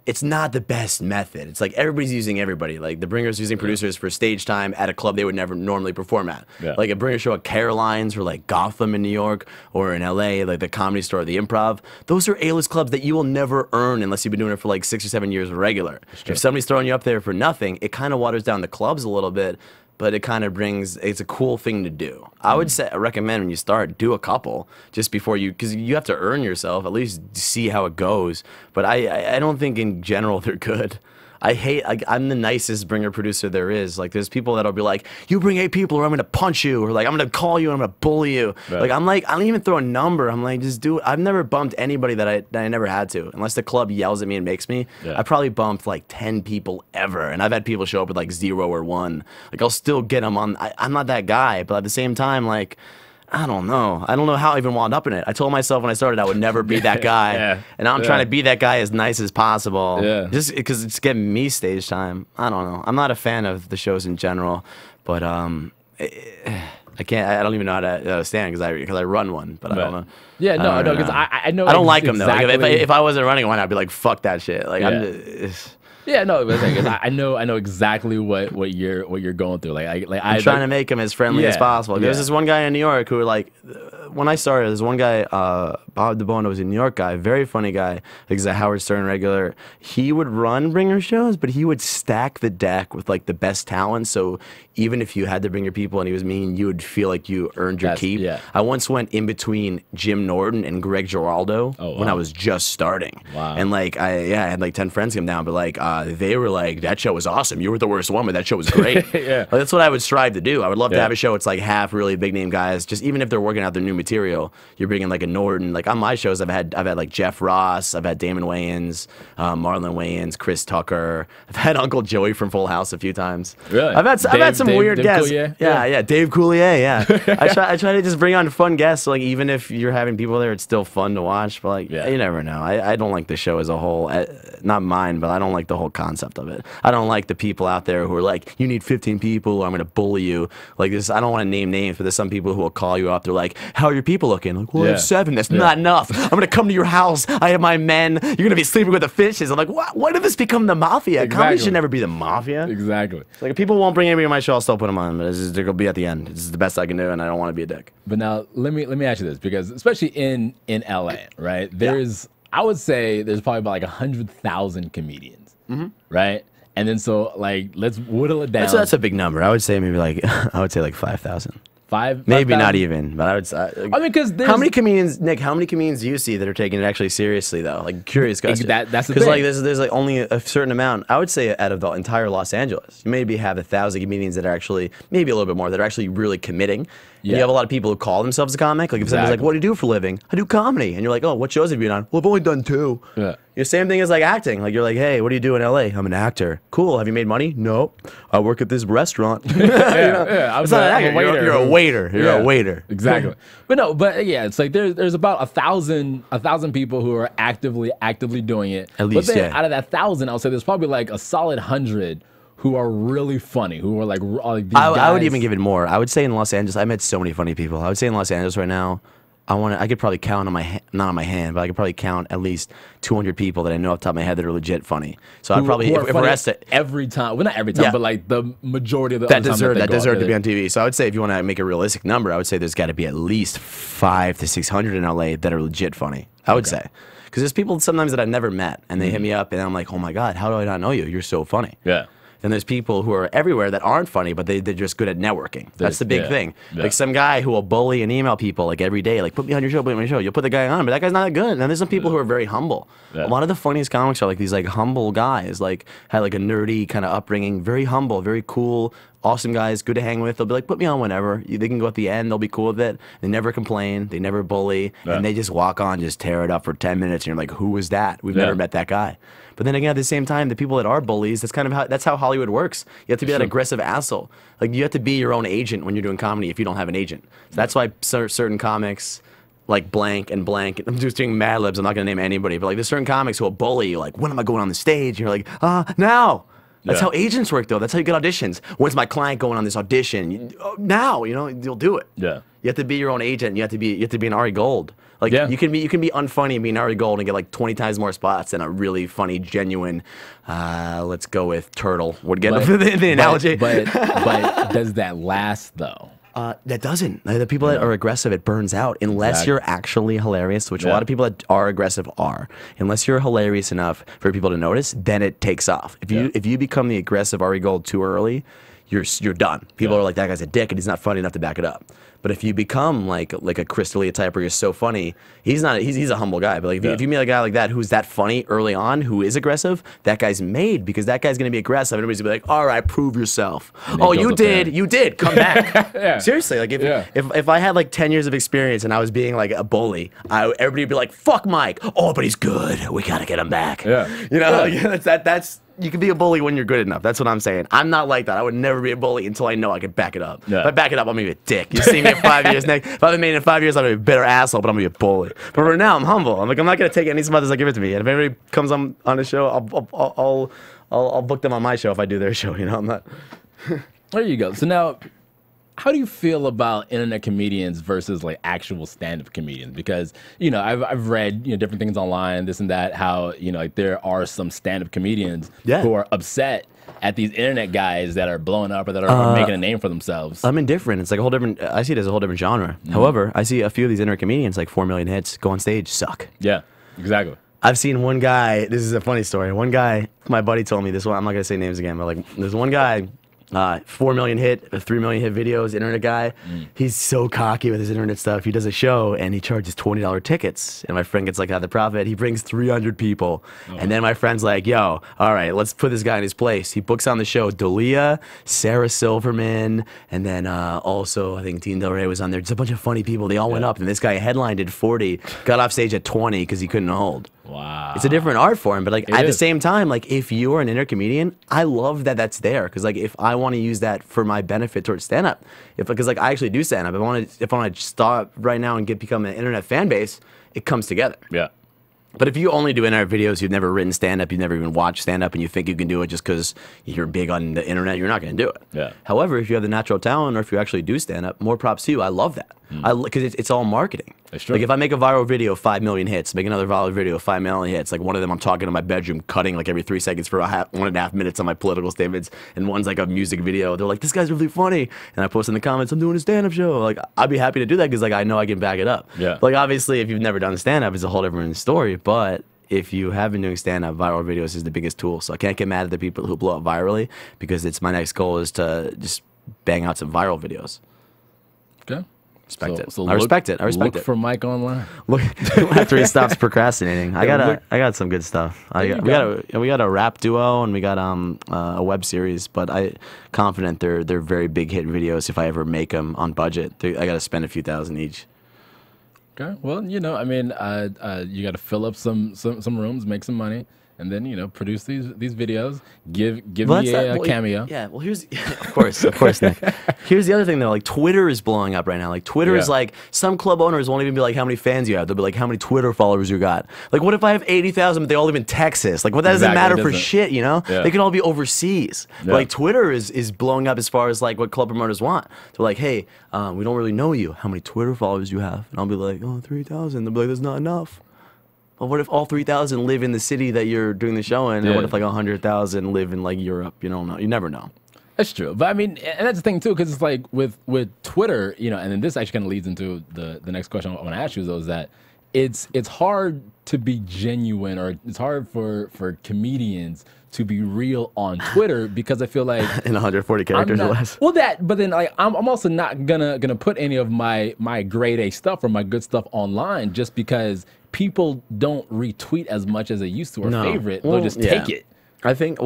it's not the best method. It's like everybody's using everybody. Like the bringers using producers for stage time at a club they would never normally perform at. Yeah. Like a bringer show at Caroline's or like Gotham in New York or in LA, like the Comedy Store or the Improv. Those are A-list clubs that you will never earn unless you've been doing it for like 6 or 7 years regular. If somebody's throwing you up there for nothing, it kind of waters down the clubs a little bit. But it kind of it's a cool thing to do. I would recommend when you start, do a couple just before because you have to earn yourself, at least see how it goes. But I don't think in general they're good. I'm the nicest bringer producer there is. Like there's people that'll be like, you bring 8 people or I'm gonna punch you, or like I'm gonna call you and I'm gonna bully you. Right. Like I don't even throw a number. I'm like, just do it. I've never bumped anybody that I never had to, unless the club yells at me and makes me. Yeah. I probably bumped like 10 people ever, and I've had people show up with like 0 or 1. Like I'll still get them on. I'm not that guy, but at the same time, like, I don't know how I even wound up in it. I told myself when I started I would never be that guy, and now I'm trying to be that guy as nice as possible, just because it's getting me stage time. I don't know. I'm not a fan of the shows in general, but I don't even know how to stand because I run one, but I don't know. Yeah, no, because I know. I don't like them though. Like, if I wasn't running one, I'd be like, fuck that shit. Like yeah, no, because I know exactly what you're going through. I'm trying to make him as friendly as possible. There's this one guy in New York who like when I started, there's one guy, Bob DeBono, was a New York guy, very funny guy. He's a Howard Stern regular. He would run bringer shows, but he would stack the deck with like the best talent. So even if you had to bring your people and he was mean, you would feel like you earned your keep. Yeah. I once went in between Jim Norton and Greg Giraldo when I was just starting. Wow. And like I had like 10 friends come down, but like they were like, that show was awesome. You were the worst one, but that show was great. Yeah. Like, that's what I would strive to do. I would love to have a show. It's like half really big name guys. Just even if they're working out their new material, you're bringing like a Norton. Like on my shows, I've had like Jeff Ross, I've had Damon Wayans, Marlon Wayans, Chris Tucker. I've had Uncle Joey from Full House a few times. Really? I've had some weird guests. Coulier? Yeah, Dave Coulier. Yeah. I try to just bring on fun guests. So like even if you're having people there, it's still fun to watch. But like you never know. I don't like the show as a whole. Not mine, but I don't like the whole concept of it. I don't like the people out there who are like, you need 15 people or I'm going to bully you. Like this, I don't want to name names, but there's some people who will call you up. They're like, how are your people looking? Like, well, I have 7. That's not enough. I'm going to come to your house. I have my men. You're going to be sleeping with the fishes. I'm like, what? Why did this become the mafia? Exactly. Comedy should never be the mafia. Exactly. Like if people won't bring anybody on my show, I'll still put them on. But they're going to be at the end. This is the best I can do, and I don't want to be a dick. But now let me ask you this, because especially in LA, right? There's I would say there's probably about like 100,000 comedians, right? And then so like let's whittle it down. That's a big number. I would say maybe like 5,000. Maybe 5,000? not even, but I would say. I mean, because how many comedians, Nick? How many comedians do you see that are taking it actually seriously though? Like curious guys. That's the thing. Because like there's like only a certain amount. I would say out of the entire Los Angeles, you maybe have 1,000 comedians that are actually maybe a little bit more that are actually really committing. Yeah. You have a lot of people who call themselves a comic. Like if somebody's like, "What do you do for a living?" I do comedy, and you're like, "Oh, what shows have you been on?" Well, I've only done 2. Yeah. The same thing as like acting. Like you're like, "Hey, what do you do in LA?" I'm an actor. Cool. Have you made money? No. I work at this restaurant. I'm it's not an actor. a waiter. You're a waiter. You're a waiter. Exactly. But yeah, it's like there's about 1,000 people who are actively doing it. At least, but then out of that 1,000, I'll say there's probably like a solid 100 who are really funny, who are like these guys. I would even give it more. I would say in Los Angeles, I met so many funny people. I would say in Los Angeles right now, I could probably count on my not on my hand, but I could probably count at least 200 people that I know off the top of my head that are legit funny. So I'd probably if we're asked to every time, well not every time, but like the majority of the that deserve to be on TV. So I would say if you want to make a realistic number, I would say there's got to be at least 500 to 600 in LA that are legit funny. I would say. Because there's people sometimes that I've never met, and they hit me up, and I'm like, oh my God, how do I not know you? You're so funny. Yeah. Then there's people who are everywhere that aren't funny, but they're just good at networking. That's the big thing. Yeah. Like some guy who will bully and email people like every day, like put me on your show, put me on your show. You'll put the guy on, but that guy's not that good. And then there's some people who are very humble. A lot of the funniest comics are like these like humble guys, like had like a nerdy kind of upbringing, very humble, very cool, awesome guys, good to hang with. They'll be like, put me on whenever. They can go at the end. They'll be cool with it. They never complain. They never bully. And they just walk on, just tear it up for 10 minutes. And you're like, who was that? We've never met that guy. But then again, at the same time, the people that are bullies, that's how Hollywood works. You have to be that aggressive asshole. Like you have to be your own agent when you're doing comedy if you don't have an agent. So that's why certain comics, like blank and blank. I'm just doing Mad Libs. I'm not gonna name anybody, but like there's certain comics who will bully you. Like, when am I going on the stage? And you're like, now. That's how agents work, though. That's how you get auditions. When's my client going on this audition? Now, you'll do it. Yeah. You have to be your own agent. You have to be an Ari Gold. Like you can be unfunny and be an Ari Gold and get like 20 times more spots than a really funny, genuine. Let's go with Turtle. Would get the analogy. But does that last though? That doesn't. The people that are aggressive, it burns out. Unless you're actually hilarious, which a lot of people that are aggressive are. Unless you're hilarious enough for people to notice, then it takes off. If you become the aggressive Ari Gold too early, you're done. People are like, that guy's a dick and he's not funny enough to back it up. But if you become like a Chris D'Elia type where you're so funny, he's a humble guy. But like if you meet a guy like that who's that funny early on, who is aggressive, that guy's made because that guy's gonna be aggressive. Everybody's gonna be like, all right, prove yourself. Oh, you did, come back. Seriously, like if I had like 10 years of experience and I was being like a bully, everybody would be like, fuck Mike. Oh, but he's good. We gotta get him back. That's you can be a bully when you're good enough. That's what I'm saying. I'm not like that. I would never be a bully until I know I can back it up. If I back it up, I'm gonna be a dick. You see me in 5 years, Nick. If I've been made in 5 years, I'm gonna be a bitter asshole, but I'm gonna be a bully. But right now, I'm humble. I'm not gonna take any smothers that give it to me. And if anybody comes on the show, I'll book them on my show if I do their show. I'm not. There you go. So now, how do you feel about internet comedians versus like actual stand-up comedians? Because I've read different things online, this and that. How like there are some stand-up comedians who are upset at these internet guys that are blowing up or that are making a name for themselves. I'm indifferent. It's like a whole different. I see it as a whole different genre. However, I see a few of these internet comedians, like 4 million hits, go on stage, suck. Yeah, exactly. I've seen one guy. This is a funny story. One guy, my buddy told me this one. I'm not gonna say names again, but like, there's one guy, 4 million hit, 3 million hit videos, internet guy. He's so cocky with his internet stuff. He does a show and he charges $20 tickets, and my friend gets like half the profit. He brings 300 people, and then my friend's like, "Yo, all right, let's put this guy in his place." He books on the show Dalia, Sarah Silverman, and then also I think Dean Del Rey was on there. Just a bunch of funny people. They all went up, and this guy headlined at 40, got off stage at 20 because he couldn't hold. Wow. It's a different art form, but like at the same time, like if you're an internet comedian, I love that that's there, because like if I want to use that for my benefit towards stand up, because like I actually do stand up, if I want to start right now and become an internet fan base, it comes together. Yeah. But if you only do internet videos, you've never written stand-up, you've never even watched stand-up, and you think you can do it just because you're big on the internet, you're not going to do it. Yeah. However, if you have the natural talent, or if you actually do stand-up, more props to you. I love that. Because it's all marketing. That's true. Like if I make a viral video, 5 million hits, make another viral video, 5 million hits, like one of them I'm talking in my bedroom, cutting like every 3 seconds for 1.5 minutes on my political statements, and one's like a music video. They're like, "This guy's really funny." And I post in the comments, "I'm doing a stand-up show." Like, I'd be happy to do that because like I know I can back it up. Yeah. Like obviously, if you've never done stand-up, it's a whole different story, but if you have been doing stand-up, viral videos is the biggest tool. So I can't get mad at the people who blow up virally, because it's my next goal is to just bang out some viral videos. Okay. Respect it. So I respect it. I respect look it. for Mike online. Look, after he stops procrastinating, I got some good stuff. We got a rap duo, and we got a web series. But I confident they're very big hit videos if I ever make them on budget. I got to spend a few thousand each. Okay. Well, I mean, you got to fill up some rooms, make some money, and then produce these videos. Give me a cameo. Yeah. Well, here's of course, Nick. Here's the other thing though. Like Twitter is blowing up right now. Like Twitter is like, some club owners won't even be like how many fans you have. They'll be like how many Twitter followers you got. Like what if I have 80,000 but they all live in Texas? Like what that doesn't matter for shit. Yeah. They could all be overseas. Yeah. But like Twitter is blowing up as far as like what club promoters want. They're like, "Hey, we don't really know you. How many Twitter followers you have?" And I'll be like, "Oh, 3,000." They'll be like, "That's not enough." Well, what if all 3,000 live in the city that you're doing the show in? And what if like 100,000 live in like Europe? You don't know. You never know. That's true. But I mean, and that's the thing too, because it's like with Twitter, and then this actually kind of leads into the next question I want to ask you, though, is that it's hard to be genuine, or it's hard for comedians to be real on Twitter, because I feel like in 140 characters or less. Well, but then like I'm also not gonna put any of my grade A stuff or my good stuff online, just because people don't retweet as much as they used to, or favorite. They'll just take it. I think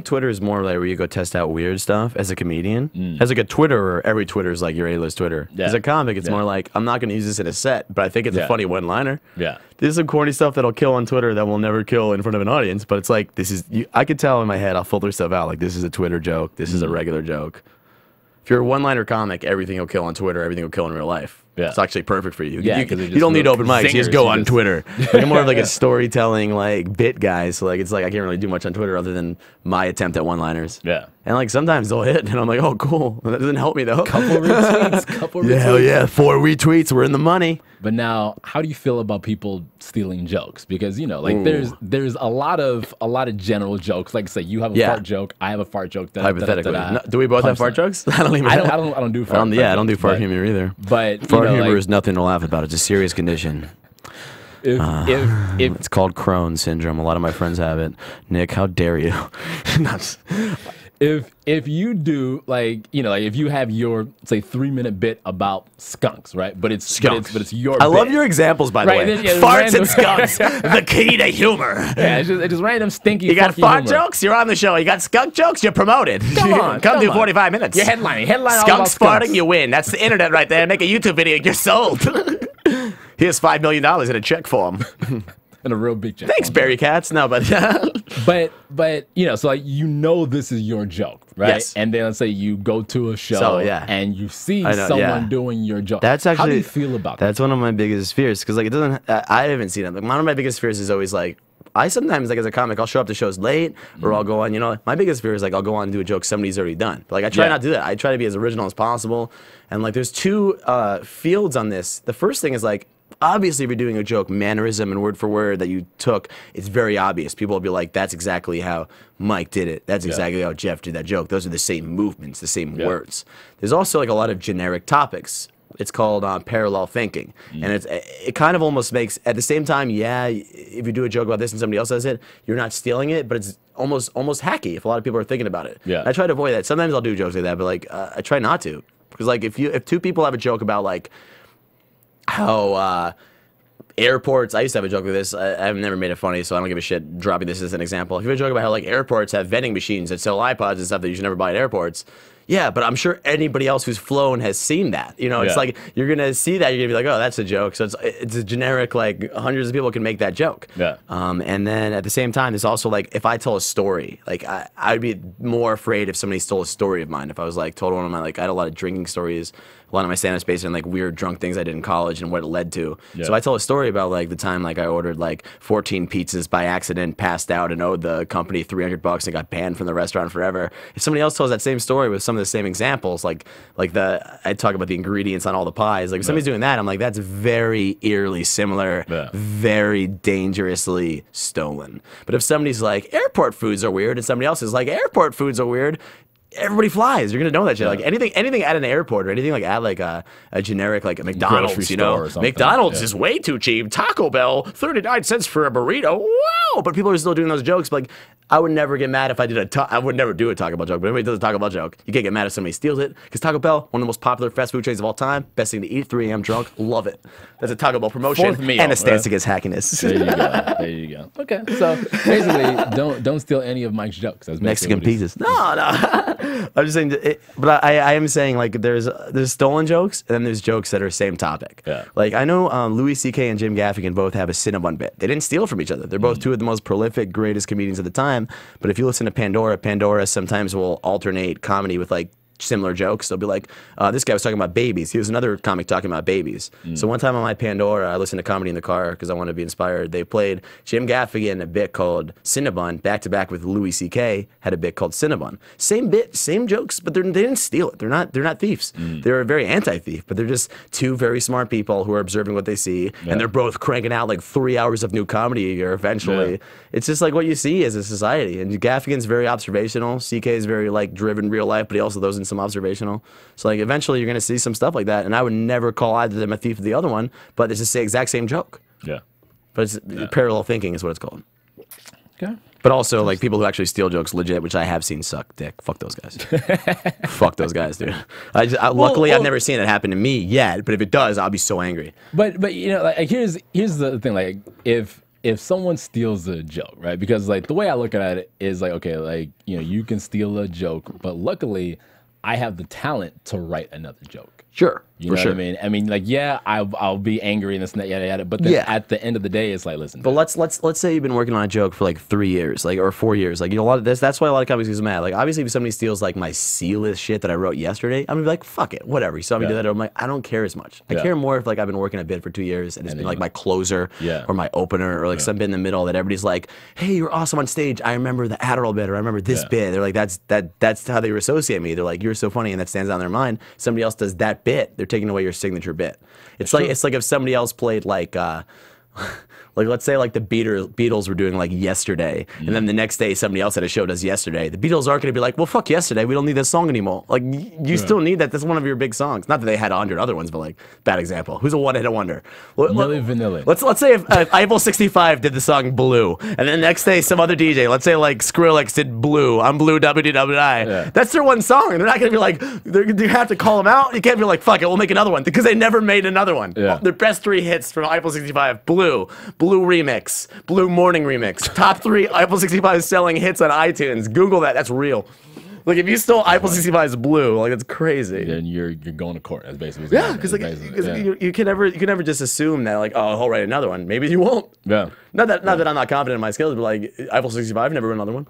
Twitter is more like where you go test out weird stuff as a comedian. As like a Twitterer, every Twitter is like your A-list Twitter. Yeah. As a comic, it's more like, I'm not going to use this in a set, but I think it's a funny one-liner. Yeah. There's some corny stuff that'll kill on Twitter that will never kill in front of an audience, but it's like, I could tell in my head, I'll filter stuff out, like this is a Twitter joke, this is a regular joke. If you're a one-liner comic, everything will kill on Twitter, everything will kill in real life. Yeah. It's actually perfect for you. You don't need open mics. You just go on Twitter. Like, I'm more of like a storytelling like bit guy. So like it's like I can't really do much on Twitter other than my attempt at one-liners. Yeah. And like sometimes they'll hit, and I'm like, oh cool. That doesn't help me though. Couple retweets. Yeah, hell yeah. 4 retweets. We're in the money. But now, how do you feel about people stealing jokes? Because like there's a lot of general jokes. Like say you have a fart joke, I have a fart joke. Hypothetically, do we both have fart jokes? I don't do fart. I don't do fart humor either. But fart humor is nothing to laugh about. It's a serious condition. If it's called Crohn's syndrome. A lot of my friends have it. Nick, how dare you? If you do like if you have your say 3-minute bit about skunks, right? But it's your. I love your examples, by the way. Farts and skunks, the key to humor. Yeah, it's just random stinky. You got fart jokes, you're on the show. You got skunk jokes, you're promoted. Come do 45 minutes. You're headlining. Skunks farting, you win. That's the internet right there. Make a YouTube video, you're sold. Here's $5 million in a check form. And a real big check. Thanks, Barry Katz. No, but but so like this is your joke, right? Yes. And then let's say you go to a show and you see someone doing your joke. That's actually, how do you feel about that? That's one of my biggest fears, because like it doesn't. I haven't seen it. Like one of my biggest fears is always like I sometimes, like, as a comic, I'll show up to shows late, or I'll go on, you know, my biggest fear is, like, I'll go on and do a joke somebody's already done. But, like, I try not to do that. I try to be as original as possible. And, like, there's two fields on this. The first thing is, like, obviously, if you're doing a joke, mannerism and word for word that you took, it's very obvious. People will be like, that's exactly how Mike did it. That's exactly how Jeff did that joke. Those are the same movements, the same words. There's also, like, a lot of generic topics. It's called parallel thinking. And it kind of almost makes, at the same time, yeah, if you do a joke about this and somebody else says it, you're not stealing it, but it's almost hacky if a lot of people are thinking about it. Yeah. I try to avoid that. Sometimes I'll do jokes like that, but, like, I try not to. Because, like, if two people have a joke about, like, how airports, I used to have a joke with this, I've never made it funny, so I don't give a shit dropping this as an example. If you have a joke about how, like, airports have vending machines that sell iPods and stuff that you should never buy at airports, yeah, but I'm sure anybody else who's flown has seen that. You know, it's like, you're going to see that, you're going to be like, oh, that's a joke. So it's a generic, like, hundreds of people can make that joke. Yeah. And then at the same time, there's also, like, if I tell a story, like, I'd be more afraid if somebody stole a story of mine. If I was, like, told one of my, like, I had a lot of drinking stories, a lot of my stand-up's based on, like, weird drunk things I did in college and what it led to. Yeah. So I tell a story about, like, the time, like, I ordered, like, 14 pizzas by accident, passed out, and owed the company $300 and got banned from the restaurant forever. If somebody else tells that same story with some of the same examples, like I talk about the ingredients on all the pies. Like, if somebody's doing that, I'm like, that's very eerily similar, very dangerously stolen. But if somebody's like, airport foods are weird, and somebody else is like, airport foods are weird, everybody flies. You're gonna know that shit. Like anything at an airport or anything like at like a generic like a McDonald's, you know, McDonald's is way too cheap. Taco Bell, 39 cents for a burrito. Wow! But people are still doing those jokes. But, like, I would never get mad if I did I would never do a Taco Bell joke. But if anybody does a Taco Bell joke, you can't get mad if somebody steals it, because Taco Bell, one of the most popular fast food chains of all time, best thing to eat. 3 a.m. drunk, love it. That's a Taco Bell promotion. Fourth meal, and a stance against hackiness. There you go. There you go. Okay, so basically, don't steal any of Mike's jokes. That's Mexican pizzas. No. I'm just saying, but I am saying, like, there's stolen jokes and then there's jokes that are same topic. Yeah. Like, I know Louis C.K. and Jim Gaffigan both have a Cinnabon bit. They didn't steal from each other. They're both two of the most prolific, greatest comedians of the time. But if you listen to Pandora sometimes will alternate comedy with, like, similar jokes. They'll be like, this guy was talking about babies. He was another comic talking about babies. So one time on my Pandora, I listened to comedy in the car because I wanted to be inspired. They played Jim Gaffigan a bit called Cinnabon back to back with Louis C.K. had a bit called Cinnabon. Same bit, same jokes, but they didn't steal it. They're not thieves. They're very anti-thief, but they're just two very smart people who are observing what they see, and they're both cranking out like 3 hours of new comedy a year eventually. Yeah. It's just like what you see as a society. And Gaffigan's very observational. C.K. is very, like, driven real life, but he also those in some observational. So, like, eventually you're going to see some stuff like that, and I would never call either of them a thief or the other one, but it's the exact same joke. Yeah. But it's parallel thinking is what it's called. Okay. But also, like, people who actually steal jokes legit, which I have seen suck dick. Fuck those guys. Fuck those guys, dude. Luckily, I've never seen it happen to me yet, but if it does, I'll be so angry. But you know, like, here's the thing, like, if someone steals a joke, right? Because, like, the way I look at it is, like, okay, like, you know, you can steal a joke, but luckily I have the talent to write another joke. Sure. You know what I mean? I mean, like, yeah, I'll be angry and this and that, yada yada. But then at the end of the day, it's like, listen. But let's say you've been working on a joke for like 3 years, like, or 4 years. Like, you know, a lot of this. That's why a lot of comics get mad. Like, obviously, if somebody steals like my C-list shit that I wrote yesterday, I'm gonna be like, fuck it, whatever. You saw me do that. I'm like, I don't care as much. I care more if, like, I've been working a bit for 2 years and it's been like my closer or my opener, or like some bit in the middle that everybody's like, hey, you're awesome on stage. I remember the Adderall bit, or I remember this bit. They're like, that's how they associate me. They're like, you're so funny, and that stands out in their mind. Somebody else does that bit, they're taking away your signature bit. It's like if somebody else played like like, let's say, like, the Beatles were doing, like, Yesterday, and then the next day somebody else at a show does Yesterday. The Beatles aren't going to be like, well, fuck Yesterday, we don't need this song anymore. Like, you still need that. That's one of your big songs. Not that they had 100 other ones, but, like, bad example. Who's a one-hit wonder? Milli Vanilli. Let's say if Eiffel 65 did the song Blue, and then the next day some other DJ, let's say, like, Skrillex did Blue, I'm Blue, WDWI. That's their one song. They're not going to be like, you have to call them out. You can't be like, fuck it, we'll make another one, because they never made another one. Their best 3 hits from Eiffel 65, Blue remix, Blue Morning remix, top 3 Eiffel 65 selling hits on iTunes. Google that. That's real. Like, if you stole Eiffel 65's Blue, like, that's crazy. Then you're going to court. That's basically because you can never just assume that, like, oh, he'll write another one. Maybe you won't. Not that I'm not confident in my skills, but, like, Eiffel 65 never wrote another one.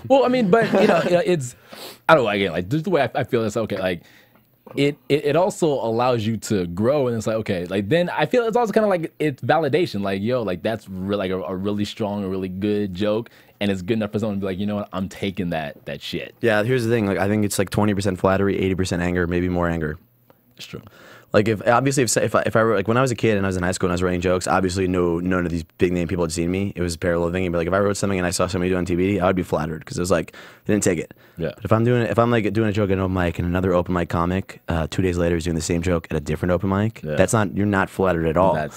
Well, I mean, but you know, it's, I don't know, again, like, just the way I feel is, okay, like, it also allows you to grow, and it's like, okay, like then I feel it's also kind of like it's validation, like, yo, like that's like a really strong, a really good joke, and it's good enough for someone to be like, you know what, I'm taking that shit. Yeah, here's the thing, like I think it's like 20% flattery, 80% anger, maybe more anger. It's true. Like if I were, like when I was a kid and I was in high school and I was writing jokes, obviously none of these big name people had seen me. It was parallel thinking. But like if I wrote something and I saw somebody do it on TV, I would be flattered because it was like they didn't take it. Yeah. But if I'm like doing a joke at an open mic and another open mic comic 2 days later is doing the same joke at a different open mic, you're not flattered at all.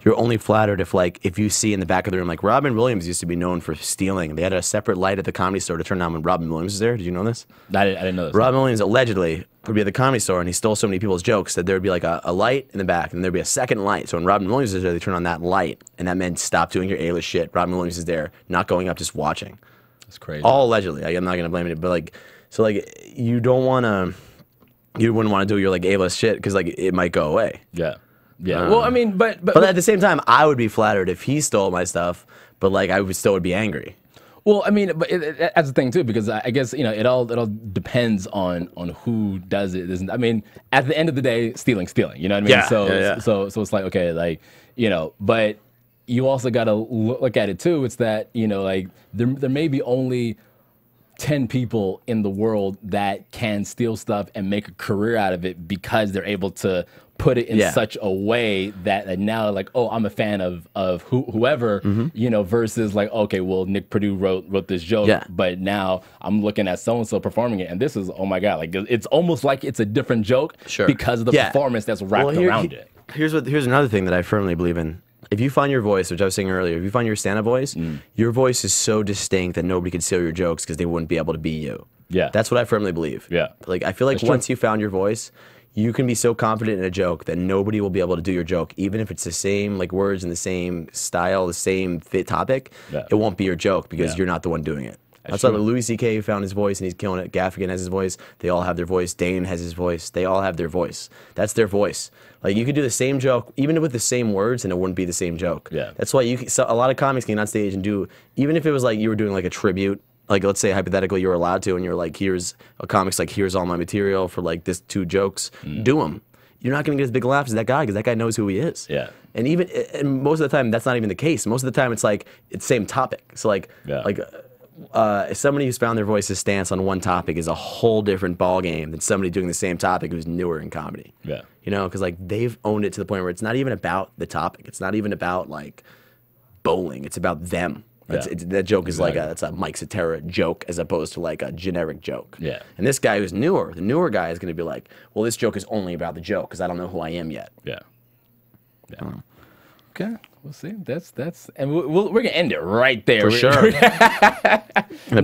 You're only flattered if you see in the back of the room, like Robin Williams used to be known for stealing. They had a separate light at the Comedy Store to turn on when Robin Williams was there. Did you know this? I didn't know this. Robin Williams allegedly would be at the Comedy Store and he stole so many people's jokes that there would be like a light in the back and there'd be a second light. So when Robin Williams is there, they turn on that light and that meant stop doing your A-list shit. Robin Williams is there, not going up, just watching. That's crazy. All allegedly. I'm not gonna blame it, but like, so like you wouldn't want to do your like A-list shit because like it might go away. Yeah. Well, I mean, but at the same time, I would be flattered if he stole my stuff, but like I would still be angry. Well, I mean, but that's the thing too, because I guess it all depends on who does it. I mean, at the end of the day, stealing. You know what I mean? Yeah. So it's like, okay, like, but you also got to look at it too. It's that like there may be only 10 people in the world that can steal stuff and make a career out of it because they're able to put it in such a way that now, like, oh, I'm a fan of whoever, versus like, okay, well, Nick Perdue wrote this joke, but now I'm looking at so-and-so performing it, and this is, oh my God, like, it's almost like it's a different joke because of the performance that's wrapped around it. Here's another thing that I firmly believe in. If you find your voice, which I was saying earlier, if you find your stand-up voice, your voice is so distinct that nobody can steal your jokes because they wouldn't be able to be you. Yeah. That's what I firmly believe. Yeah. Like, I feel like once you found your voice, you can be so confident in a joke that nobody will be able to do your joke, even if it's the same like words and the same style, the same fit topic. It won't be your joke because you're not the one doing it. That's why Louis C.K. found his voice and he's killing it. Gaffigan has his voice. They all have their voice. Dane has his voice. They all have their voice. That's their voice. Like you could do the same joke even with the same words and it wouldn't be the same joke. Yeah. That's why a lot of comics can get on stage and do, even if it was like you were doing like a tribute. Like, let's say, hypothetically, you were allowed to, and you're like, here's a comic's like, here's all my material for, like, this 2 jokes. Do them. You're not going to get as big a laugh as that guy, because that guy knows who he is. Yeah. And most of the time, that's not even the case. Most of the time, it's like, it's the same topic. So, like, somebody who's found their voice's stance on one topic is a whole different ballgame than somebody doing the same topic who's newer in comedy. Yeah. Because, like, they've owned it to the point where it's not even about the topic. It's not even about, like, bowling. It's about them. That joke is like it's a Mike Citera joke as opposed to like a generic joke. Yeah. And this guy who's newer, the newer guy is going to be like, well, this joke is only about the joke because I don't know who I am yet. Yeah. Yeah. Okay. We'll see. And we're gonna end it right there. For sure. Gonna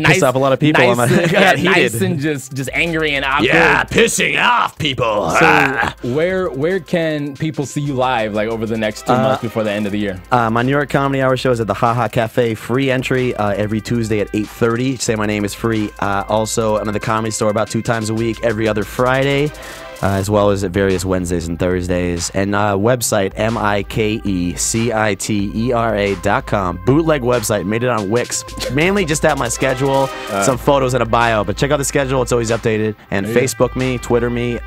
piss off a lot of people. Nice and just angry and awkward. Yeah, pissing off people. So where can people see you live like over the next 2 months before the end of the year? My New York Comedy Hour show is at the Ha Ha Cafe, free entry every Tuesday at 8:30. Say my name is free. Also, I'm at the Comedy Store about 2 times a week, every other Friday. As well as at various Wednesdays and Thursdays. And website, MikeCitera.com. Bootleg website, made it on Wix. Mainly just at my schedule, some photos and a bio. But check out the schedule, it's always updated. And Facebook me, Twitter me.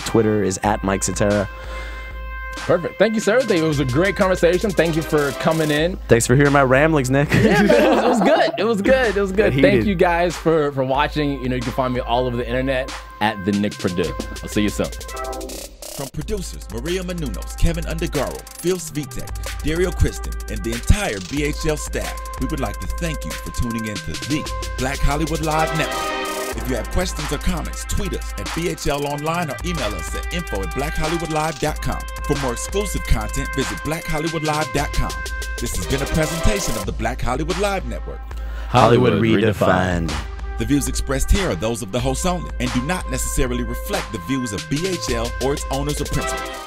Twitter is at Mike Citera. Perfect. Thank you, sir. It was a great conversation. Thank you for coming in. Thanks for hearing my ramblings, Nick. Yeah, man, it was good. It was good. It was good. Thank you guys for watching. You can find me all over the internet at the Nick Perdue. I'll see you soon. From producers Maria Menounos, Kevin Undergaro, Phil Svitek, Dario Kristen, and the entire BHL staff, we would like to thank you for tuning in to the Black Hollywood Live Network. If you have questions or comments, tweet us at BHL Online or email us at info@blackhollywoodlive.com. For more exclusive content, visit blackhollywoodlive.com. This has been a presentation of the Black Hollywood Live Network. Hollywood Redefined. The views expressed here are those of the host only and do not necessarily reflect the views of BHL or its owners or principals.